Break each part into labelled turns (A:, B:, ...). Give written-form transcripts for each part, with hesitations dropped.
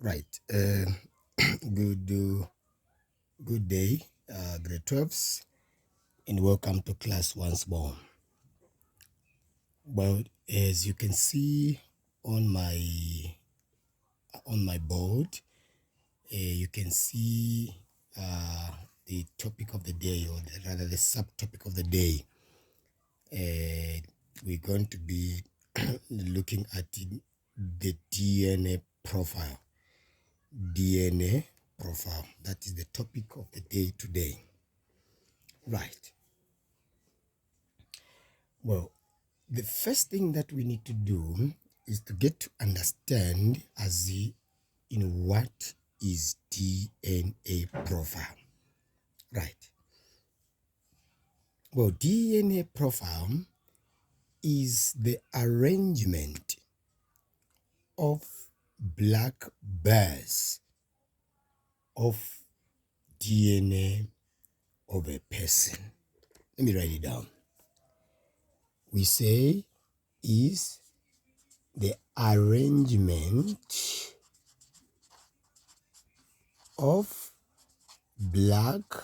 A: Right. Good good day, grade 12s, and welcome to class once more. Well, as you can see on my board, you can see the topic of the day, or rather the subtopic of the day. We're going to be looking at the DNA profile. DNA profile. That is the topic of the day today. Right. Well, the first thing that we need to do is to get to understand in what is DNA profile. Right. Well, DNA profile is the arrangement of black bars of DNA of a person. Let me write it down. We say is the arrangement of black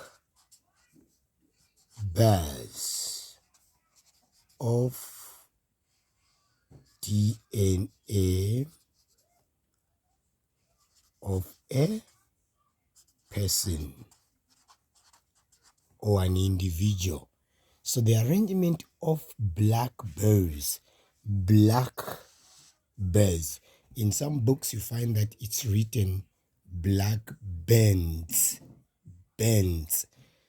A: bars of DNA of a person or an individual. So the arrangement of black bars. In some books you find that it's written black bands.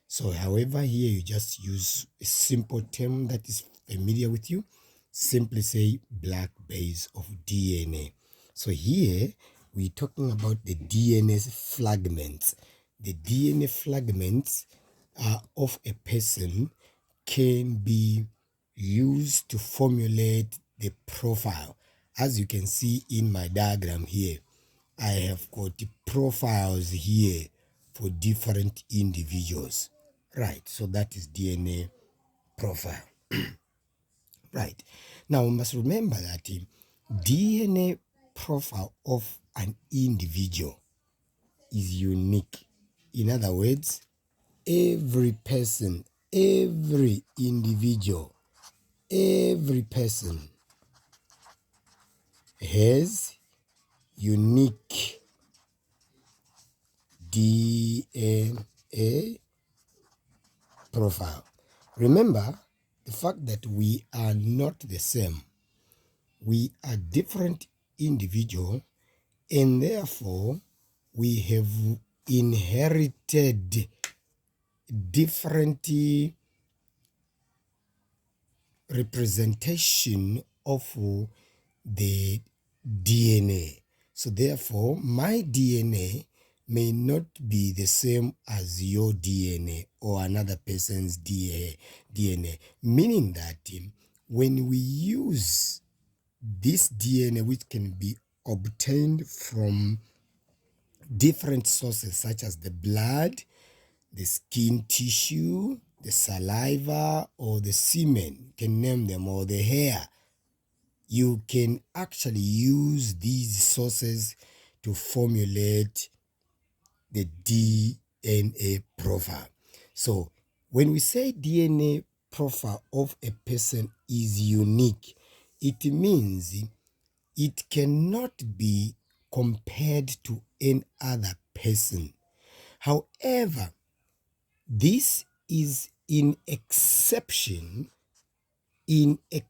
A: So however here you just use a simple term that is familiar with you. Simply say black base of DNA. So here we're talking about the DNA fragments. The DNA fragments of a person can be used to formulate the profile. As you can see in my diagram here, I have got profiles here for different individuals. Right, so that is DNA profile. Right, now we must remember that DNA profile of an individual is unique. In other words, every person, every individual, every person has unique DNA profile. Remember the fact that we are not the same. We are different individuals, and therefore we have inherited different representation of the DNA. So therefore, my DNA may not be the same as your DNA or another person's DNA. Meaning that when we use this DNA, which can be obtained from different sources such as the blood, the skin tissue, the saliva, or the semen, you can name them, or the hair, you can actually use these sources to formulate the DNA profile. So when we say DNA profile of a person is unique, it means it cannot be compared to any other person. However, this is in exception in the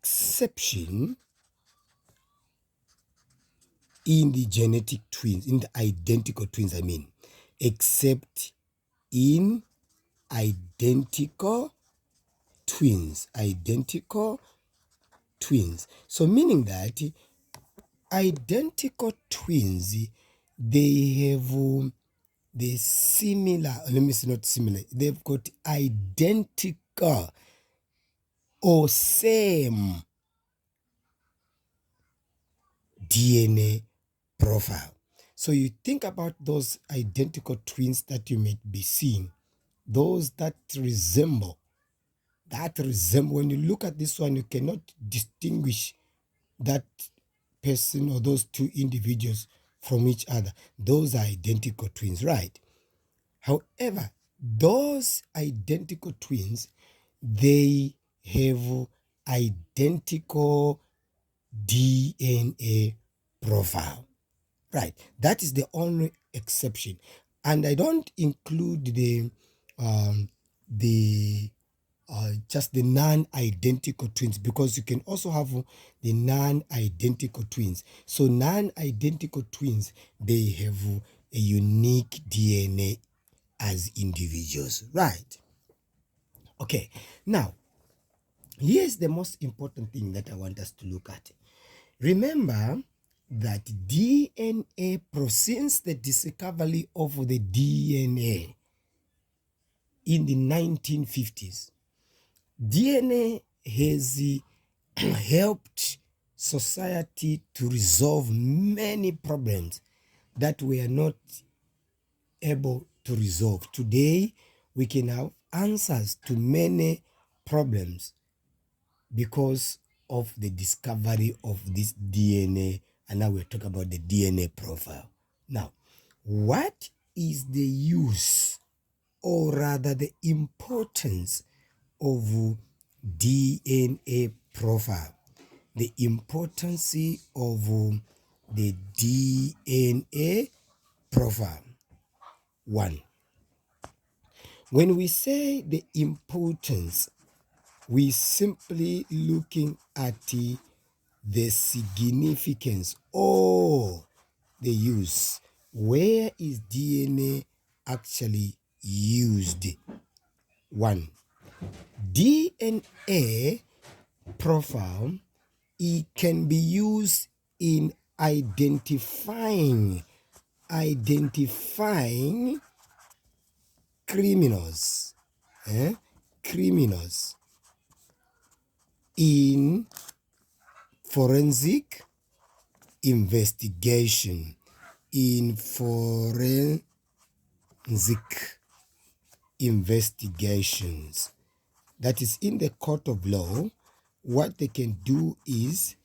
A: genetic twins, in the identical twins, except in identical twins. So meaning that identical twins, they have the similar, let me say not similar, they've got identical or same DNA profile. So you think about those identical twins that you may be seeing, those that resemble, when you look at this one, you cannot distinguish that person or those two individuals from each other. Those are identical twins, right? However, those identical twins, they have identical DNA profile, right? That is the only exception. And I don't include the just the non-identical twins, because you can also have the non-identical twins. So non-identical twins, they have a unique DNA as individuals, right? Okay, now here's the most important thing that I want us to look at. Remember that DNA, since the discovery of the DNA in the 1950s, DNA has helped society to resolve many problems that were not able to resolve. Today, we can have answers to many problems because of the discovery of this DNA, and now we're talking about the DNA profile. Now, what is the use, or rather the importance of DNA profile? The importance of the DNA profile. One, when we say the importance, we simply looking at the significance or the use. Where is DNA actually used? One, DNA profile, it can be used in identifying criminals, criminals in forensic investigation, in forensic investigations. That is, in the court of law, what they can do is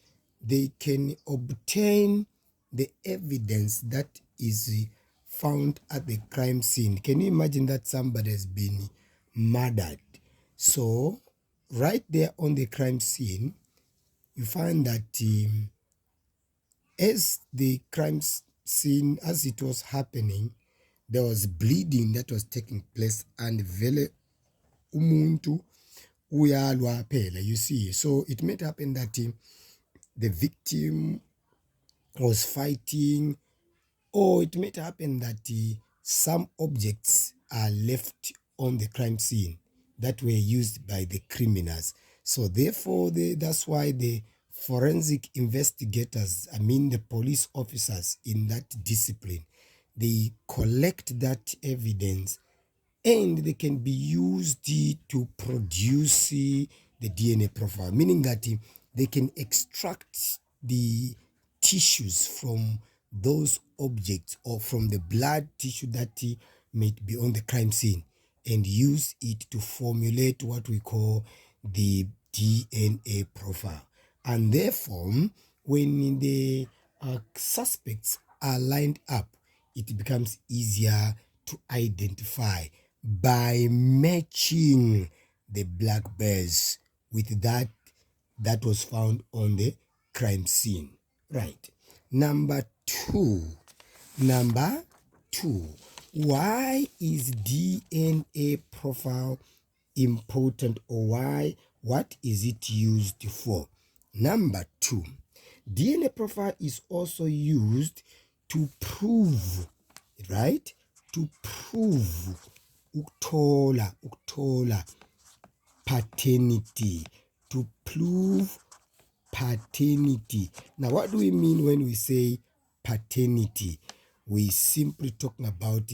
A: they can obtain the evidence that is found at the crime scene. Can you imagine that somebody has been murdered? So right there on the crime scene, you find that as the crime scene, as it was happening, there was bleeding that was taking place, and vele umuntu uyalwa phela, you see. So it might happen that the victim was fighting, or it might happen that some objects are left on the crime scene that were used by the criminals. So therefore, that's why the forensic investigators, I mean the police officers in that discipline, they collect that evidence and they can be used to produce the DNA profile, meaning that they can extract the tissues from those objects or from the blood tissue that may be on the crime scene and use it to formulate what we call the DNA profile. And therefore, when the suspects are lined up, it becomes easier to identify by matching the black bears with that was found on the crime scene. Right. Number two, why is DNA profile important, or what is it used for? Number two, DNA profile is also used to prove, right? To prove ukuthola paternity, to prove paternity. Now, what do we mean when we say paternity? We simply talking about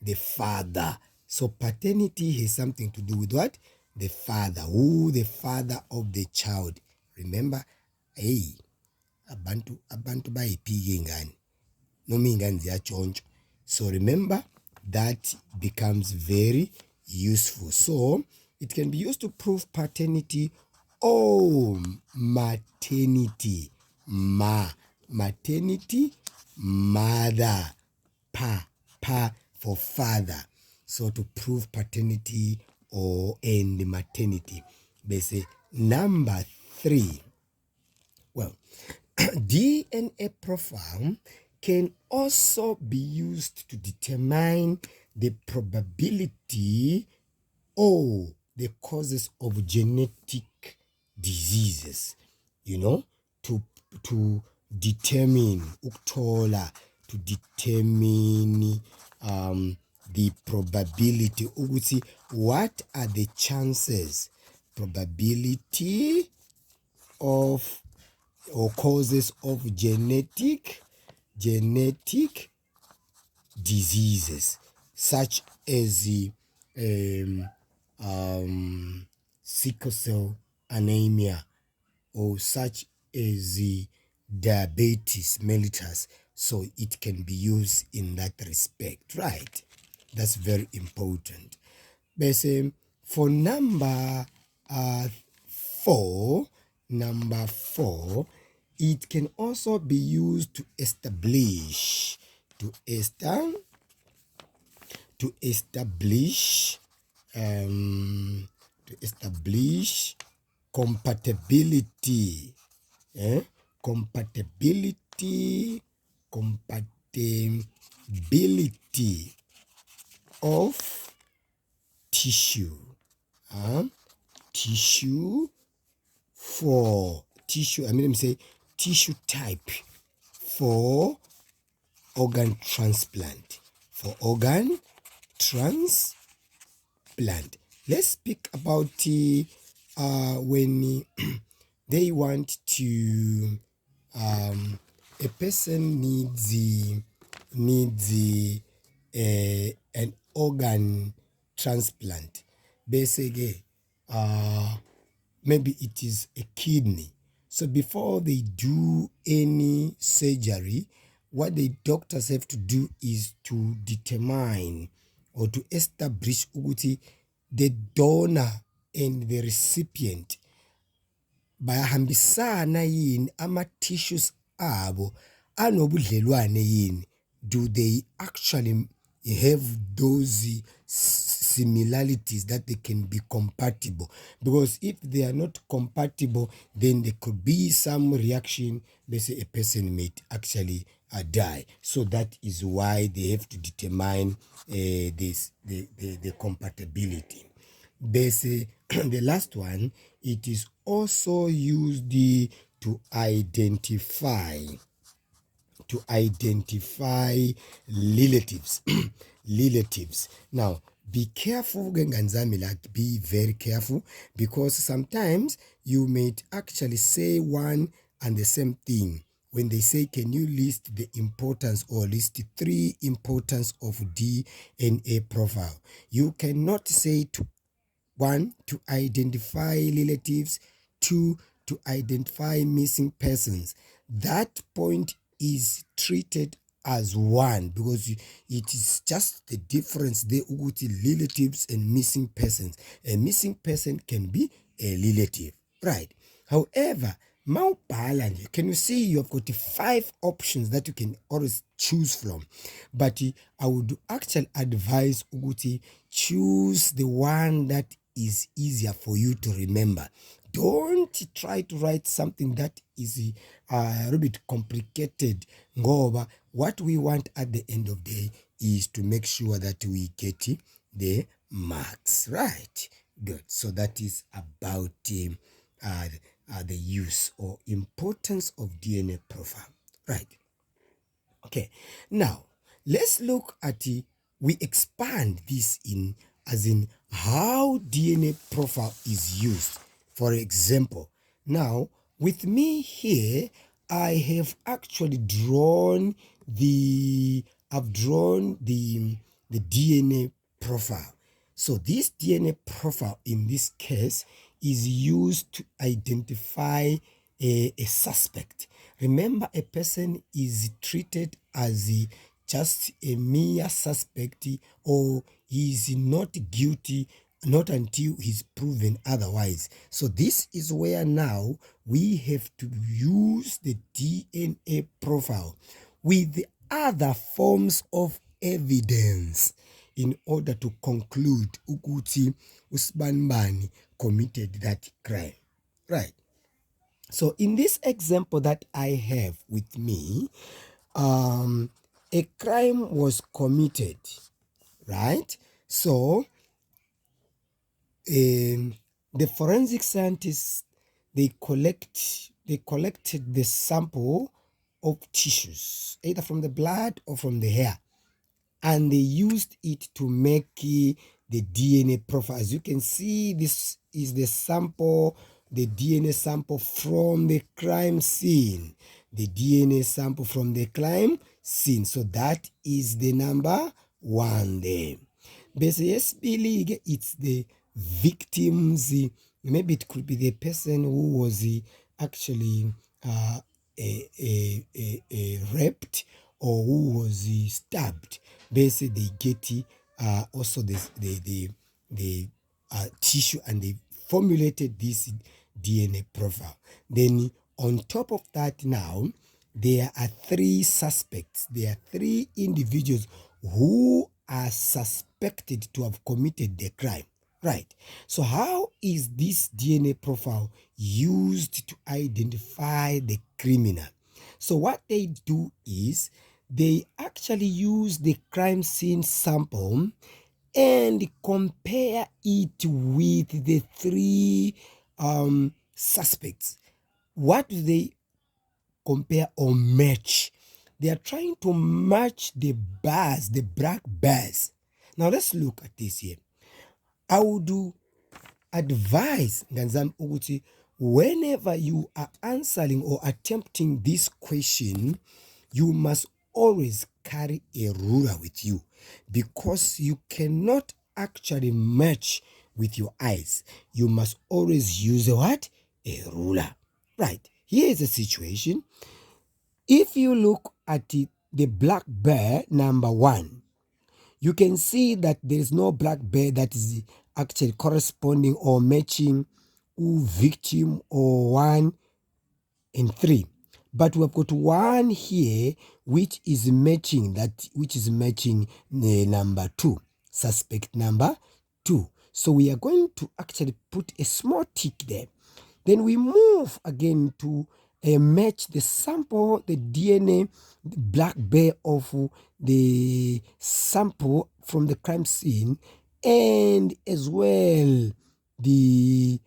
A: the father. So paternity has something to do with what? The father. Who? The father of the child. Remember, hey, abantu bayiphike ingane noma ingane ziyatshontsha. So remember, that becomes very useful. So it can be used to prove paternity or maternity. Maternity mother, pa for father. So to prove paternity and maternity. Bese number 3. Well, DNA profile can also be used to determine the probability or the causes of genetic diseases, to determine ukuthola, to determine the probability ukuthi what are the chances, probability of or causes of genetic diseases such as sickle cell anemia or such as diabetes mellitus. So it can be used in that respect, right? That's very important. Bese for number 4, it can also be used to establish compatibility of tissue tissue type for organ transplant. Let's speak about when they want to a person needs an organ transplant. Basically, maybe it is a kidney. So before they do any surgery, what the doctors have to do is to determine or to establish ukuthi the donor and the recipient bayahambisana yini, ama-tissues abo anobudlelwane yini. Do they actually have those similarities that they can be compatible? Because if they are not compatible, then there could be some reaction. They say a person may actually die. So that is why they have to determine the compatibility. They say the last one, it is also used to identify relatives. Now, be careful, like be very careful, because sometimes you may actually say one and the same thing. When they say, can you list the importance or list 3 importance of DNA profile? You cannot say 1, to identify relatives, 2, to identify missing persons. That point is treated as one because it is just the difference there with relatives and missing persons. A missing person can be a relative, right? However, can you see you have got 5 options that you can always choose from, but I would actually advise Uguti choose the one that is easier for you to remember. Don't try to write something that is a little bit complicated. Ngoba, what we want at the end of the day is to make sure that we get the marks, right? Good. So that is about the use or importance of DNA profile, right? Okay, now let's look at we expand this in how DNA profile is used. For example, now with me here, I have actually drawn the DNA profile. So this DNA profile in this case is used to identify a suspect. Remember, a person is treated as just a mere suspect, or he is not guilty not until he's proven otherwise. So this is where now we have to use the DNA profile, with other forms of evidence in order to conclude ukuthi uSibanibani committed that crime. Right. So in this example that I have with me, a crime was committed, right? So the forensic scientists, they collected the sample of tissues, either from the blood or from the hair, and they used it to make the DNA profile. As you can see, this is the sample, the DNA sample from the crime scene. The DNA sample from the crime scene. So that is the number 1 there. Bese yesibili, it's the victims. Maybe it could be the person who was actually raped or who was stabbed. Basically, they get also the tissue, and they formulated this DNA profile. Then on top of that, now there are 3 suspects. There are 3 individuals who are suspected to have committed the crime. Right. So how is this DNA profile used to identify the criminal? So what they do is they actually use the crime scene sample and compare it with the 3 suspects. What do they compare or match? They are trying to match the bars, the black bars. Now let's look at this here. I would advise Nganzam ukuthi whenever you are answering or attempting this question, you must always carry a ruler with you, because you cannot actually match with your eyes. You must always use a ruler. Right. Here is the situation. If you look at the black bear number 1, you can see that there is no black bear that is actually corresponding or matching victim or 1 and 3. But we've got 1 here which is matching the number 2, suspect number 2. So we are going to actually put a small tick there. Then we move again to match the sample, the DNA, the black bear of the sample from the crime scene, and as well these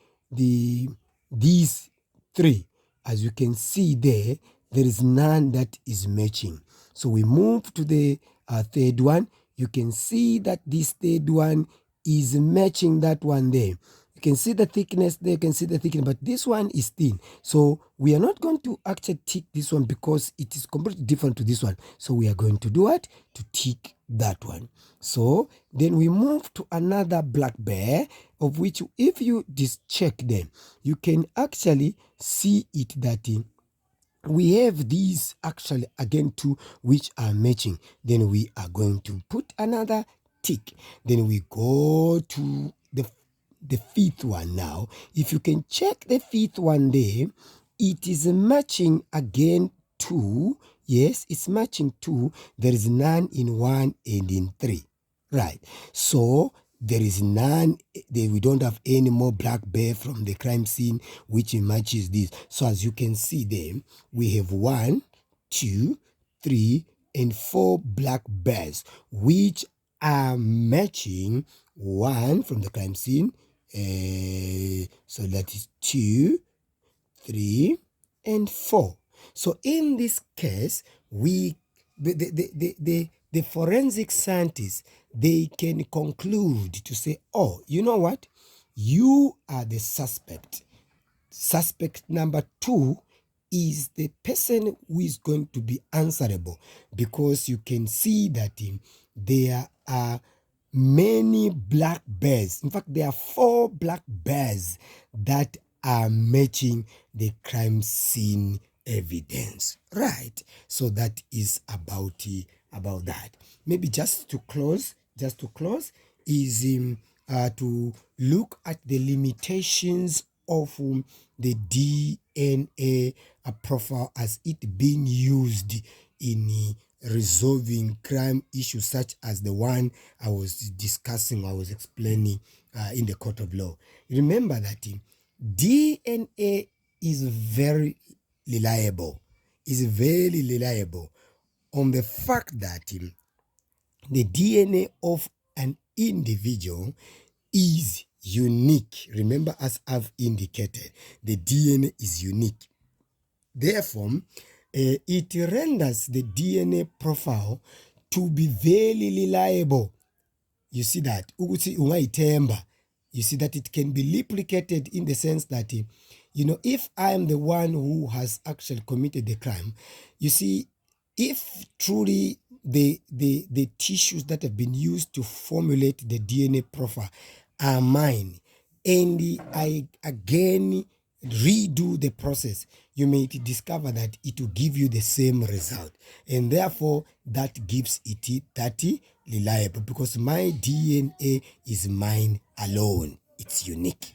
A: 3. As you can see there is none that is matching. So we move to the 3rd one. You can see that this 3rd one is matching that one there. You can see the thickness there, you can see the thickness, but this one is thin. So we are not going to actually tick this one because it is completely different to this one. So we are going to do what? To tick that one. So then we move to another black bear, of which if you just check them, you can actually see it that we have these actually again 2 which are matching. Then we are going to put another tick. Then we go to the 5th one now. If you can check the 5th one there, it is matching again 2. Yes, it's matching 2. There is none in 1 and in 3. Right. So there is none, we don't have any more black bear from the crime scene which matches this. So as you can see there, we have 1, 2, 3, and 4 black bears which are matching 1 from the crime scene. So that is 2, 3, and 4. So in this case, the forensic scientists, they can conclude to say, oh, you know what? You are the suspect. Suspect number 2 is the person who is going to be answerable, because you can see that there are many black bears. In fact, there are 4 black bears that are matching the crime scene evidence. Right. So that is about that. Maybe just to close is to look at the limitations of the DNA profile as it being used in resolving crime issues such as the one I was discussing, I was explaining in the court of law. Remember that DNA is very reliable, on the fact that the DNA of an individual is unique. Remember, as I've indicated, the DNA is unique. Therefore, it renders the DNA profile to be very reliable. You see that? You see that it can be replicated in the sense that, if I am the one who has actually committed the crime, you see, if truly the tissues that have been used to formulate the DNA profile are mine, and I again redo the process, you may discover that it will give you the same result, and therefore that gives it that reliable, because my DNA is mine alone. It's unique,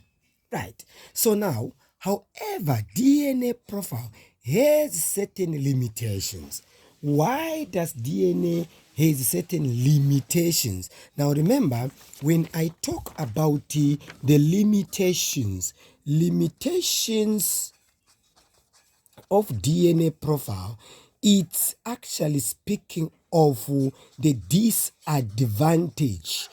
A: right? So now, however, DNA profile has certain limitations. Why does DNA has certain limitations? Now remember, when I talk about the limitations of DNA profile, it's actually speaking of the disadvantage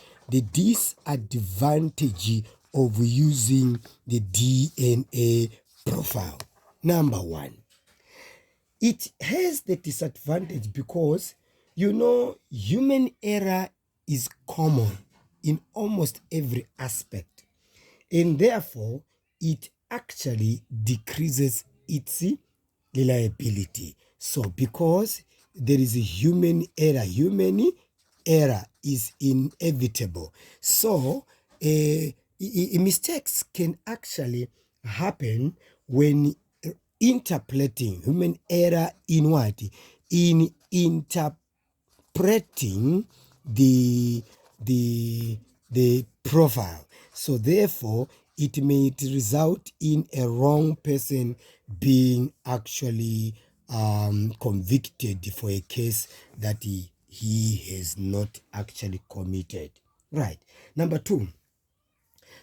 A: of using the DNA profile. Number one, it has the disadvantage because, human error is common in almost every aspect, and therefore it actually decreases its reliability. So because there is a human error is inevitable. So mistakes can actually happen when interpreting human error in what? In interpreting the profile. So therefore, it may result in a wrong person being actually convicted for a case that he has not actually committed. Right. Number two.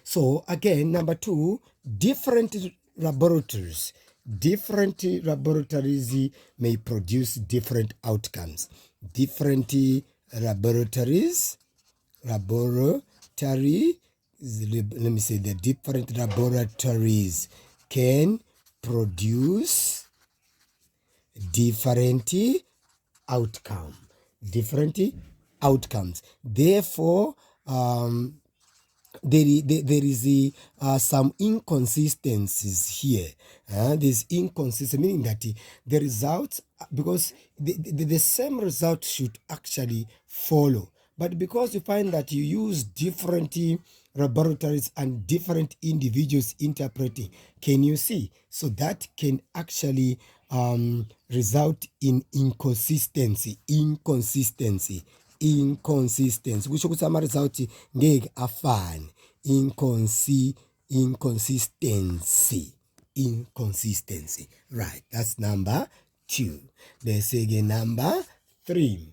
A: So again, number two, different laboratories may produce different outcomes. Different laboratories, let me say, the different laboratories can produce different outcomes. Therefore, there is some inconsistencies here. There's inconsistency, meaning that the results, because the same result should actually follow. But because you find that you use different laboratories and different individuals interpreting, can you see? So that can actually result in inconsistency, kusho ukuthi ama-result ngeke afane. Inconsistency. Right, that's number two. Let's say again, number three.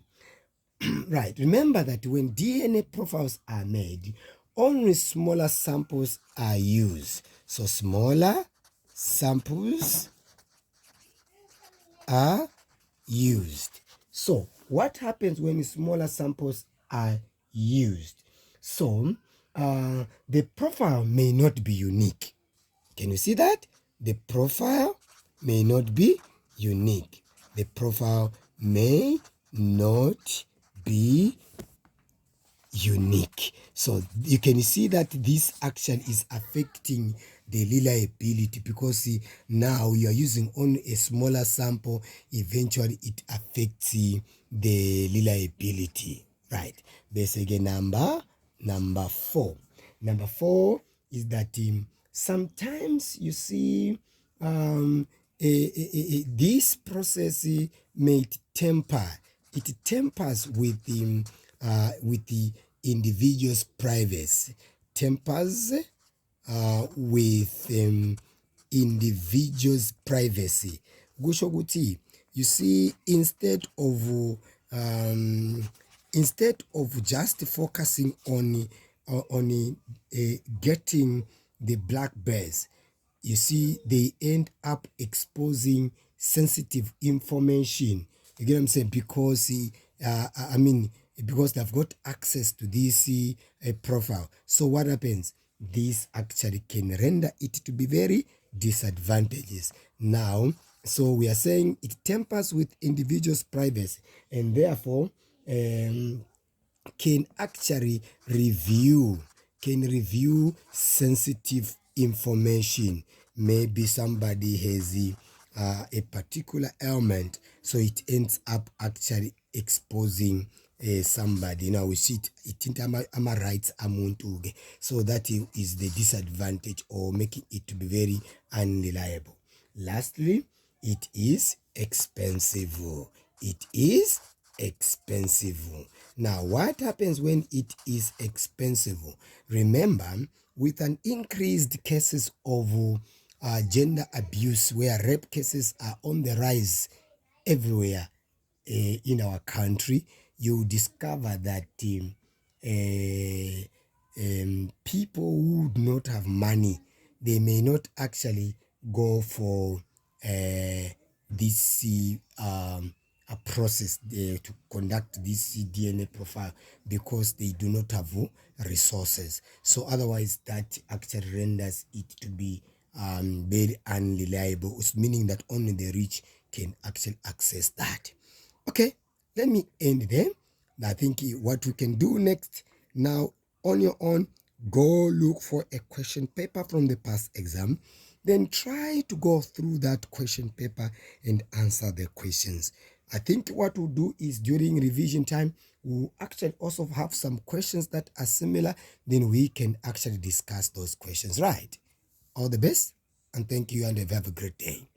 A: Right, remember that when DNA profiles are made, only smaller samples are used. So smaller samples are used. So what happens when smaller samples are used? So the profile may not be unique. Can you see that? The profile may not be unique. The profile may not be unique. So you can see that this action is affecting the reliability, because now you are using only a smaller sample. Eventually it affects the reliability. Right. There's again number four. Number four is that sometimes you see this process may temper. It tempers with the individual's privacy. Tempers with individual's privacy. Kusho ukuthi you see, instead of just focusing on getting the black bears, you see, they end up exposing sensitive information. You get what I'm saying? Because I mean, because they've got access to this profile. So what happens? This actually can render it to be very disadvantageous. Now, so we are saying it tampers with individuals' privacy, and therefore can actually review sensitive information. Maybe somebody has a particular ailment, so it ends up actually exposing somebody. Now we see it ama rights amuntu. So that is the disadvantage, or making it to be very unreliable. Lastly, it is expensive. It is expensive. Now, what happens when it is expensive? Remember, with an increased cases of gender abuse, where rape cases are on the rise everywhere in our country, you discover that people who do not have money, they may not actually go for this a process to conduct this DNA profile, because they do not have resources. So otherwise, that actually renders it to be very unreliable, meaning that only the rich can actually access that. Okay, let me end there. I think what we can do next, now on your own, go look for a question paper from the past exam, then try to go through that question paper and answer the questions. I think what we'll do is, during revision time, we'll actually also have some questions that are similar, then we can actually discuss those questions, right? All the best, and thank you, and have a great day.